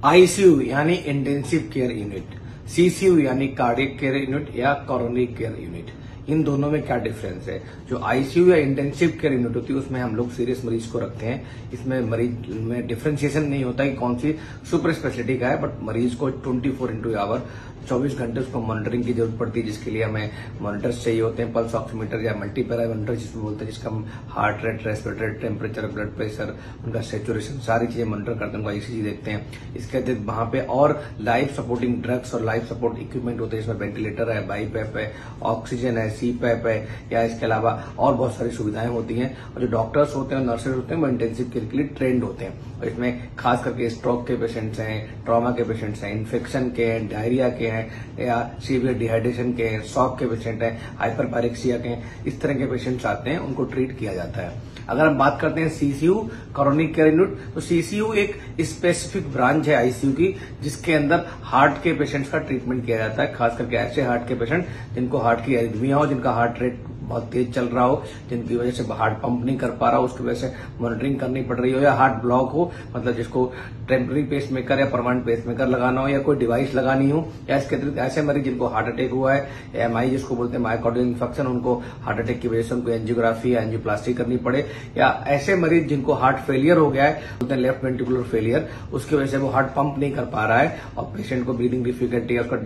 ICU यानी intensive care unit, CCU यानी cardiac care unit या कोरोनरी केयर यूनिट, इन दोनों में क्या डिफरेंस है। जो आईसीयू या इंटेंसिव केयर यूनिट होती है उसमें हम लोग सीरियस मरीज को रखते हैं। इसमें मरीज में डिफरेंशिएशन नहीं होता कि कौन सी सुपर स्पेशलिटी का है, बट मरीज को 24/आवर 24 घंटे उसको मॉनिटरिंग की जरूरत पड़ती है, जिसके लिए हमें मॉनिटर्स चाहिए होते हैं, पल्स ऑक्सीमीटर या मल्टीपैरामीटर जिसमें बोलते हैं, जिसका हम heart rate, respiratory rate, temperature, blood pressure, उनका सेचुरेशन, सारी चीजें मॉनिटर करते हैं, उनका ईसीजी देखते हैं। इसके अतिरिक्त वहां पे और लाइफ सपोर्टिंग ड्रग्स और लाइफ सपोर्ट इक्विपमेंट होते हैं, जिसमें वेंटिलेटर है, बाईपैप है, ऑक्सीजन है, सीपैप है, या इसके अलावा और बहुत सारी सुविधाएं होती हैं। और जो डॉक्टर्स होते हैं, नर्सेज होते हैं, वो इंटेंसिव केयर के लिए ट्रेंड होते हैं। और इसमें खास करके स्ट्रोक के पेशेंट्स हैं, ट्रॉमा के पेशेंट्स हैं, इन्फेक्शन के हैं, डायरिया के हैं, या सीवियर डिहाइड्रेशन के हैं, शॉक के पेशेंट हैं, हाइपरपायरेक्सिया के हैं, इस तरह के पेशेंट्स आते हैं, उनको ट्रीट किया जाता है। अगर हम बात करते हैं सीसीयू कोरोनरी केयर यूनिट, तो सीसीयू एक स्पेसिफिक ब्रांच है आईसीयू की, जिसके अंदर हार्ट के पेशेंट्स का ट्रीटमेंट किया जाता है। खास करके ऐसे हार्ट के पेशेंट जिनको हार्ट की एरिथमिया हो, जिनका हार्ट रेट बहुत तेज चल रहा हो, जिनकी वजह से हार्ट पंप नहीं कर पा रहा हो, उसकी वजह से मॉनिटरिंग करनी पड़ रही हो, या हार्ट ब्लॉक हो, मतलब जिसको टेम्पररी पेसमेकर या परमानेंट पेसमेकर लगाना हो, या कोई डिवाइस लगानी हो, या इसके अतिरिक्त ऐसे मरीज जिनको हार्ट अटैक हुआ है, एमआई जिसको बोलते हैं मायोकार्डियल इंफेक्शन, उनको हार्ट अटैक की वजह से उनको एंजियोग्राफी या एंजियोप्लास्टी करनी पड़े, या ऐसे मरीज जिनको हार्ट फेलियर हो गया है, बोलते हैं लेफ्ट वेंट्रिकुलर फेलियर, उसकी वजह से वो हार्ट पंप नहीं कर पा रहा है और पेशेंट को ब्रीदिंग डिफिकल्टी या उसका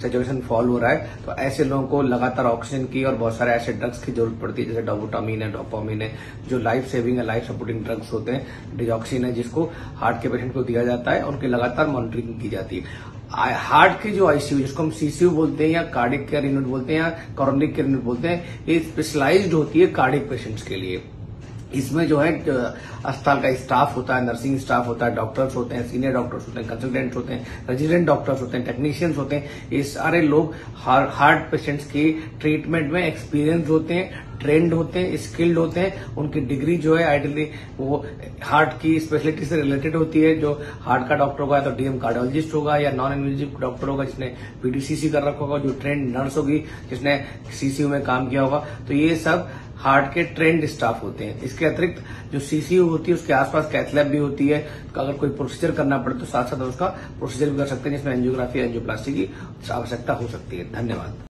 सैचुरेशन फॉल हो रहा है, तो ऐसे लोगों को लगातार ऑक्सीजन की और बहुत सारे ऐसे ड्रग्स की जरूरत पड़ती है, जैसे डोबुटामीन है, डोपामीन है, जो लाइफ सेविंग है, लाइफ सपोर्टिंग ड्रग्स होते हैं, डिजॉक्सिन है, जिसको हार्ट के पेशेंट को दिया जाता है, उनकी लगातार मॉनिटरिंग की जाती है। हार्ट की जो आईसीयू, जिसको हम सीसीयू बोलते हैं या कार्डियक केयर यूनिट बोलते हैं या कोरोनरी केयर यूनिट बोलते हैं, ये स्पेशलाइज्ड होती है कार्डियक पेशेंट्स के लिए। इसमें जो है अस्पताल का स्टाफ होता है, नर्सिंग स्टाफ होता है, डॉक्टर्स होते हैं, सीनियर डॉक्टर्स होते हैं, कंसल्टेंट होते हैं, रेजिडेंट डॉक्टर्स होते हैं, टेक्नीशियंस होते हैं। ये सारे लोग हार्ट पेशेंट्स की ट्रीटमेंट में एक्सपीरियंस होते हैं, ट्रेंड होते हैं, स्किल्ड होते हैं। उनकी डिग्री जो है आइडियली वो हार्ट की स्पेशलिटी से रिलेटेड होती है। जो हार्ट का डॉक्टर होगा तो डीएम कार्डियोलॉजिस्ट होगा, या नॉन इन्वेजिव डॉक्टर होगा जिसने पीडीसीसी कर रखा होगा, जो ट्रेंड नर्स होगी जिसने सीसीयू में काम किया होगा। तो ये सब हार्ट के ट्रेंड स्टाफ होते हैं। इसके अतिरिक्त जो सीसीयू होती है उसके आसपास कैथ लैब भी होती है। अगर कोई प्रोसीजर करना पड़े तो साथ साथ उसका प्रोसीजर भी कर सकते हैं, जिसमें एंजियोग्राफी, एंजियोप्लास्टी की आवश्यकता हो सकती है। धन्यवाद।